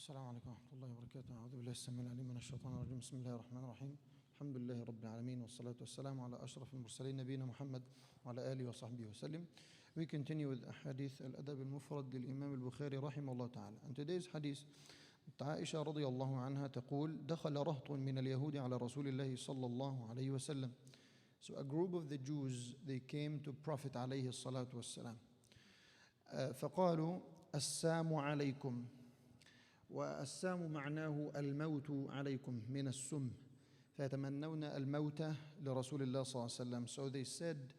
السلام عليكم ورحمة الله وبركاته. أعوذ بالله السميع العليم من الشيطان الرجيم. بسم الله الرحمن الرحيم. الحمد لله رب العالمين والصلاة والسلام على أشرف المرسلين نبينا محمد وعلى آله وصحبه وسلم. We continue with hadith Adab Al Mufrad للإمام البخاري رحمه الله تعالى. And today's hadith, عائشة رضي الله عنها تقول: دخل رهط من اليهود على رسول الله صلى الله عليه وسلم. So a group of the Jews, they came to Prophet عليه الصلاة والسلام. فقالوا: السام عليكم. والسام معناه الموت عليكم من السم، فيتمنون الموت لرسول الله صلى الله عليه وسلم. So they said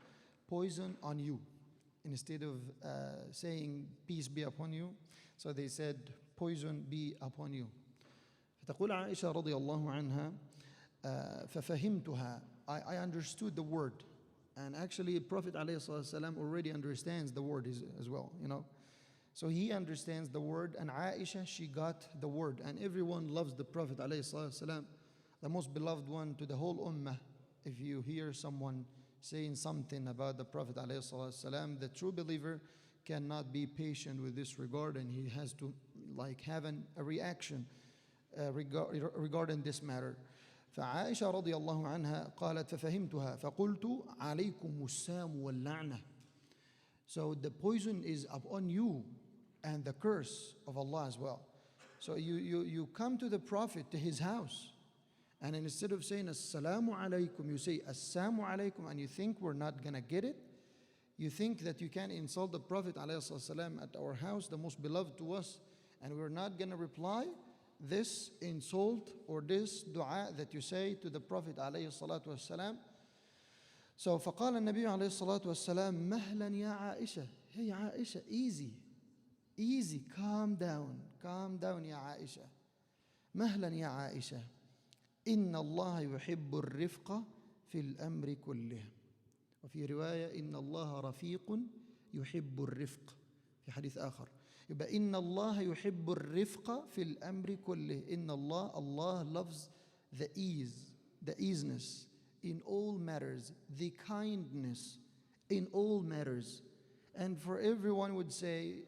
poison on you instead of saying peace be upon you. So they said poison be upon you. فتقول عائشة رضي الله عنها: ففهمتها. I understood the word, and actually Prophet عليه الصلاة والسلام already understands the word as well, you know. So he understands the word, and Aisha, she got the word. And everyone loves the Prophet ﷺ, the most beloved one to the whole ummah. If you hear someone saying something about the Prophet ﷺ, the true believer cannot be patient with this regard, and he has to have a reaction regarding this matter. فعائشة رضي الله عنها قالت: ففهمتها فقلت عليكم السام واللعنة. So the poison is upon you and the curse of Allah as well. So you come to the Prophet, to his house, and instead of saying Assalamu alaikum, you say Assalamu alaikum, and you think we're not going to get it? You think that you can insult the Prophet ﷺ at our house, the most beloved to us, and we're not going to reply? This insult or this dua that you say to the Prophet ﷺ. So فقال النبي عليه الصلاة والسلام: مهلا يا عائشة. Hey Aisha, easy, calm down يا عائشة. مهلا يا عائشة. إن الله يحب الرفق في الأمر كله. وفي رواية: إن الله رفيق يحب الرفق. في حديث آخر يبقى إن الله يحب الرفق في الأمر كله. إن Allah loves the easiness in all matters, the kindness in all matters. And for everyone would say,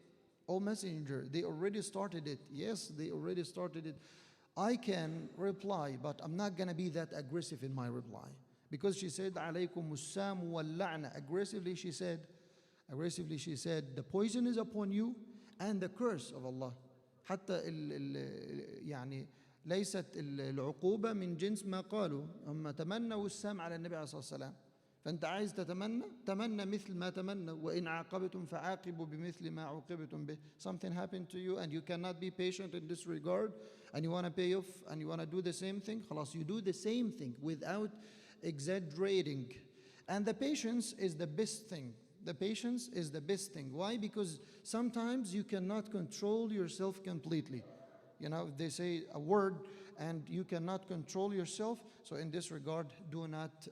"Oh Messenger, they already started it." Yes, they already started it. I can reply, but I'm not going to be that aggressive in my reply. Because she said, "Alaykum as-sam wal-la'na." Aggressively she said, the poison is upon you and the curse of Allah. حتى يعني ليست العقوبة من جنس ما قالوا، هم تمنوا السام على النبي عليه الصلاة والسلام. فأنت عايز تمنى مثل ما تمنى، وإن عاقبتم فعاقبوا بمثل ما عوقبتم به. Something happened to you and you cannot be patient in this regard, and you want to pay off and you want to do the same thing, خلاص, you do the same thing without exaggerating. And the patience is the best thing. The patience is the best thing. Why? Because sometimes you cannot control yourself completely. You know, they say a word and you cannot control yourself. So in this regard, do not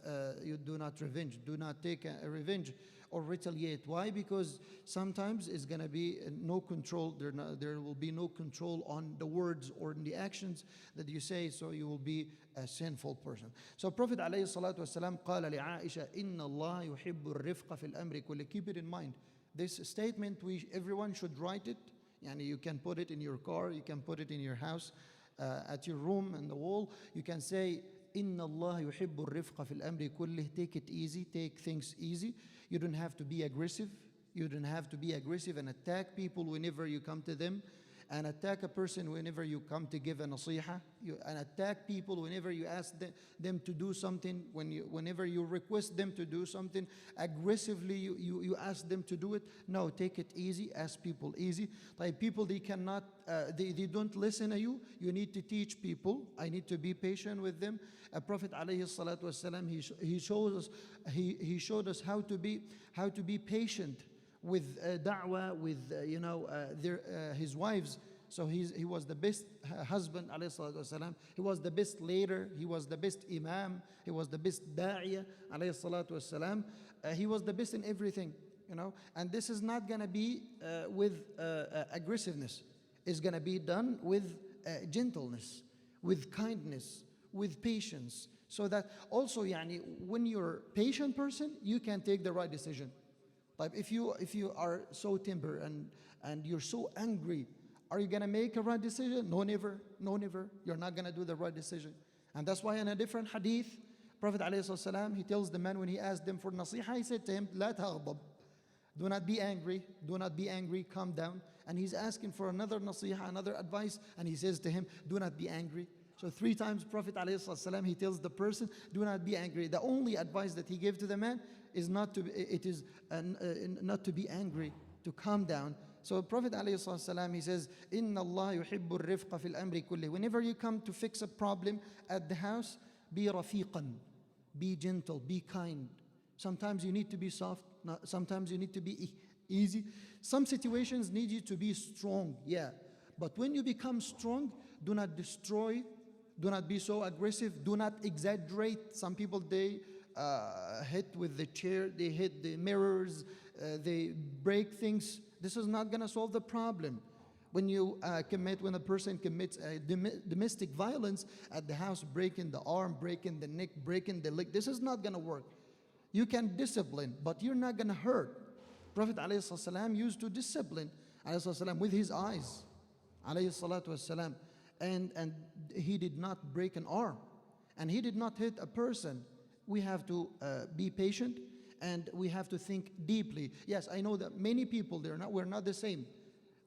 revenge. Do not take a revenge or retaliate. Why? Because sometimes it's going to be no control. There will be no control on the words or in the actions that you say. So you will be a sinful person. So Prophet عليه الصلاة والسلام قال لعائشة: إن الله يحب الرفق في الأمر كله. Keep it in mind. This statement, everyone should write it. Yani you can put it in your car, you can put it in your house, at your room, on the wall. You can say, إن الله يحب الرفق في الأمر كله. Take it easy, take things easy. You don't have to be aggressive. You don't have to be aggressive and attack people whenever you come to them, and attack a person whenever you come to give a nasiha, and attack people whenever you ask them to do something, whenever you request them to do something, aggressively you ask them to do it. No, take it easy, ask people easy. Like people, they cannot, they don't listen to you. You need to teach people. I need to be patient with them. Prophet alayhi salatu wasalam, he showed us how to be patient with da'wah, with his wives. So he was the best husband alayhi salatu wasalam. He was the best leader. He was the best imam. He was the best da'iyah alayhi salatu wasalam. He was the best in everything, you know. And this is not going to be with aggressiveness. It's going to be done with gentleness, with kindness, with patience. So that also, when you're a patient person, you can take the right decision. Like if you are so timber and you're so angry, Are you going to make a right decision? No, never. No, never. You're not going to do the right decision. And that's why in a different hadith, Prophet ﷺ, he tells the man when he asked them for nasiha, he said to him, لا تغضب. Do not be angry. Do not be angry. Calm down. And he's asking for another nasiha, another advice. And he says to him, do not be angry. So 3 times Prophet ﷺ, he tells the person, do not be angry. The only advice that he gave to the man is not to be angry, to calm down. So Prophet ﷺ, he says, إِنَّ اللَّهَ يُحِبُّ الرِّفْقَ فِي الْأَمْرِ كُلِّهِ. Whenever you come to fix a problem at the house, be rafiqan, be gentle, be kind. Sometimes you need to be soft, sometimes you need to be easy. Some situations need you to be strong, yeah. But when you become strong, do not destroy, do not be so aggressive, do not exaggerate. Some people, they hit with the chair, they hit the mirrors, they break things. This is not going to solve the problem. When a person commits domestic violence at the house, breaking the arm, breaking the neck, breaking the leg, this is not going to work. You can discipline, but you're not going to hurt. Prophet ﷺ used to discipline ﷺ with his eyes, ﷺ, and he did not break an arm, and he did not hit a person. We have to be patient, and we have to think deeply. Yes, I know that many people, we're not the same.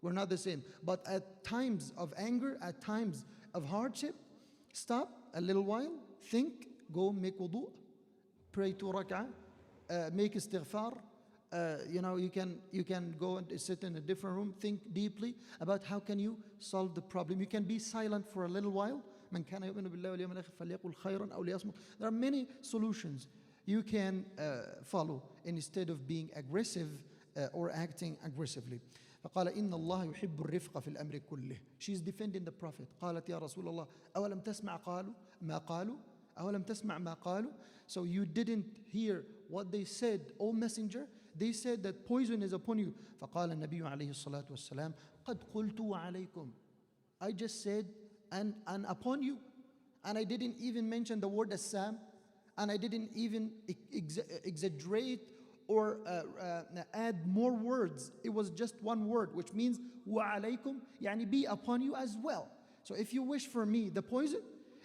We're not the same. But at times of anger, at times of hardship, stop a little while, think, go make wudu, pray 2 rak'ah, make istighfar. You can go and sit in a different room, think deeply about how can you solve the problem. You can be silent for a little while. There are many solutions you can follow instead of being aggressive or acting aggressively. فقال إن الله يحب الرفق في الأمر كله. She's defending the Prophet. قالت يا رسول الله أولم تسمع قالوا ما قالوا أولم تسمع ما قالوا. So you didn't hear what they said, O Messenger? They said that poison is upon you. فقال النبي عليه الصلاة والسلام قد قلت وعليكم. I just said and upon you. And I didn't even mention the word Assam. And I didn't even exaggerate or add more words. It was just one word, which means وَعَلَيْكُمْ, يعني be upon you as well. So if you wish for me the poison,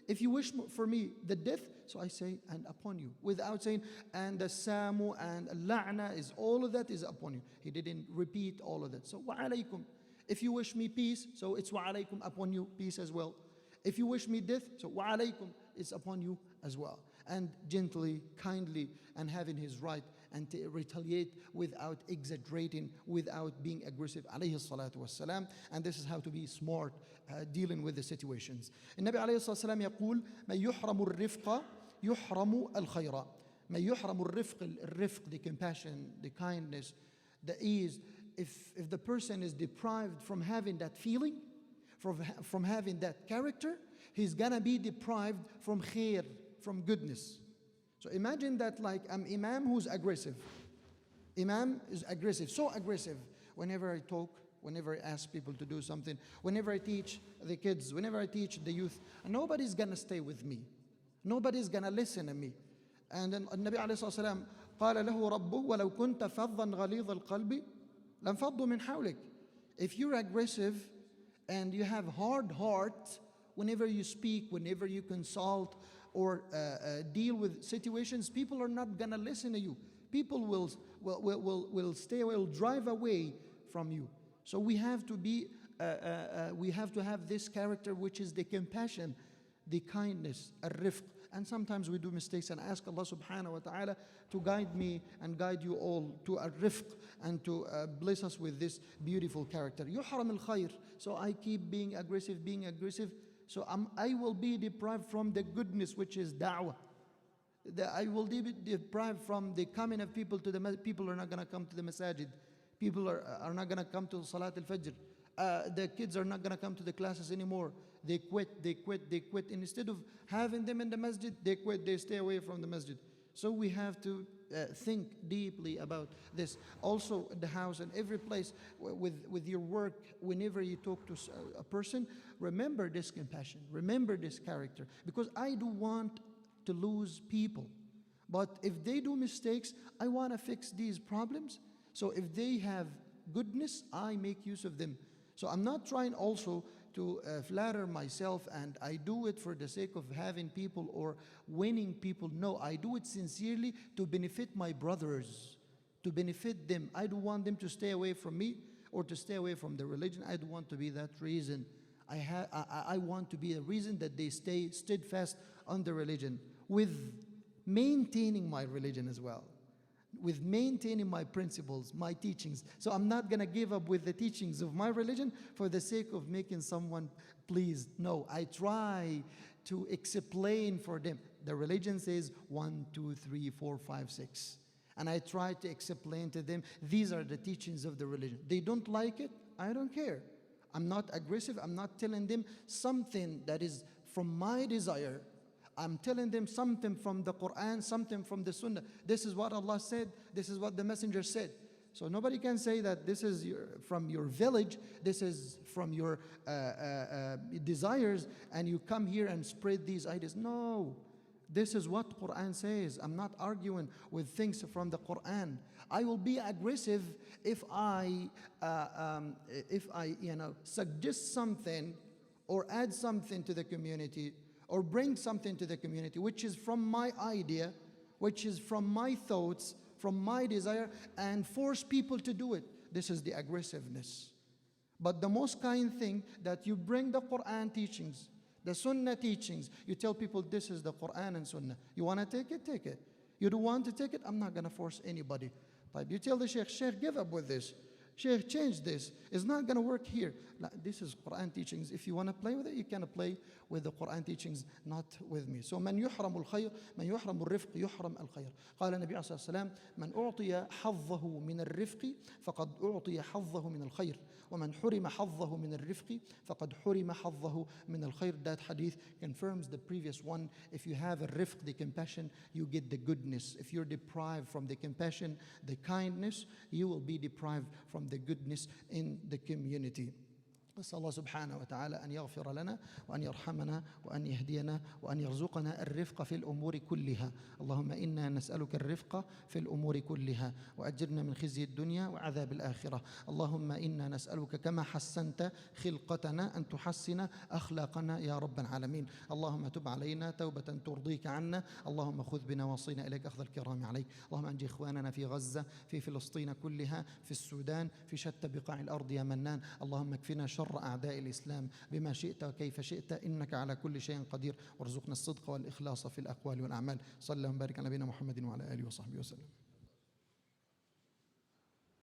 if you wish for me the death, so I say and upon you, without saying and the samu and la'na is all of that is upon you. He didn't repeat all of that. So وَعَلَيْكُمْ. If you wish me peace, so it's وَعَلَيْكُمْ, upon you, peace as well. If you wish me death, so وَعَلَيْكُمْ, it's upon you as well. And gently, kindly, and having his right, and to retaliate without exaggerating, without being aggressive, alayhi salatu wassalam. And this is how to be smart dealing with the situations. النبي عليه الصلاة والسلام يقول من يحرم الرفق يحرم الخير. من يحرم الرفق, the compassion, the kindness, the ease. If the person is deprived from having that feeling, from having that character, he's gonna be deprived from khair, from goodness. So imagine that like an imam who's aggressive. Imam is aggressive, so aggressive. Whenever I talk, whenever I ask people to do something, whenever I teach the kids, whenever I teach the youth, nobody's gonna stay with me. Nobody's gonna listen to me. And then Nabi alayhi salam قال له ربه ولو كنت فظا غليظ القلب لانفضوا من حولك. If you're aggressive and you have hard heart, whenever you speak, whenever you consult or deal with situations, people are not gonna listen to you. People will stay away, will drive away from you. So we have to be, we have to have this character, which is the compassion, the kindness, الرفق. And sometimes we do mistakes, and ask Allah subhanahu wa ta'ala to guide me and guide you all to الرفق and to bless us with this beautiful character. يحرم الخير. So I keep being aggressive. So I will be deprived from the goodness, which is da'wah. I will be deprived from the coming of people to the masjid. People are not going to come to the masajid. People are not going to come to Salat al-Fajr. The kids are not going to come to the classes anymore. They quit. And instead of having them in the masjid, they quit. They stay away from the masjid. So we have to think deeply about this. Also at the house and every place with your work, whenever you talk to a person, remember this compassion, remember this character. Because I do want to lose people. But if they do mistakes, I want to fix these problems. So if they have goodness, I make use of them. So I'm not trying also to flatter myself and I do it for the sake of having people or winning people. No, I do it sincerely to benefit my brothers, to benefit them. I don't want them to stay away from me or to stay away from the religion. I don't want to be that reason. I want to be a reason that they stay steadfast on the religion with maintaining my religion as well, with maintaining my principles, my teachings. So I'm not going to give up with the teachings of my religion for the sake of making someone pleased. No, I try to explain for them. The religion says 1, 2, 3, 4, 5, 6. And I try to explain to them, these are the teachings of the religion. They don't like it, I don't care. I'm not aggressive. I'm not telling them something that is from my desire. I'm telling them something from the Quran, something from the Sunnah. This is what Allah said. This is what the Messenger said. So nobody can say that this is from your village, this is from your desires, and you come here and spread these ideas. No, this is what Quran says. I'm not arguing with things from the Quran. I will be aggressive if I suggest something or add something to the community or bring something to the community which is from my idea, which is from my thoughts, from my desire, and force people to do it. This is the aggressiveness. But the most kind thing that you bring the Quran teachings, the Sunnah teachings, you tell people this is the Quran and Sunnah. You want to take it? Take it. You don't want to take it? I'm not going to force anybody. But you tell the Sheikh, give up with this. Sheikh, change this. It's not going to work here. This is Quran teachings. If you want to play with it, you can play with the Quran teachings, not with me. So من يحرم الخير من يحرم الرفق يحرم الخير. قال النبي عليه الصلاة والسلام من أعطي حظه من الرفق فقد أعطي حظه من الخير ومن حرم حظه من الرفق فقد حرم حظه من الخير. That hadith confirms the previous one. If you have a rifq, the compassion, you get the goodness. If you're deprived from the compassion, the kindness, you will be deprived from the goodness in the community. نسأل الله سبحانه وتعالى أن يغفر لنا وأن يرحمنا وأن يهدينا وأن يرزقنا الرفق في الأمور كلها. اللهم إنا نسألك الرفق في الأمور كلها وأجرنا من خزي الدنيا وعذاب الآخرة. اللهم إنا نسألك كما حسنت خلقتنا أن تحسن أخلاقنا يا رب العالمين. اللهم تب علينا توبة ترضيك عنا. اللهم خذ بنواصينا إليك أخذ الكرام عليك. اللهم أنجي إخواننا في غزة، في فلسطين كلها، في السودان، في شتى بقاع الأرض يا منان. اللهم اكفنا شر أعداء الإسلام بما شئت وكيف شئت إنك على كل شيء قدير، وارزقنا الصدق والإخلاص في الأقوال والأعمال. صلى الله وبارك على نبينا محمد وعلى آله وصحبه وسلم.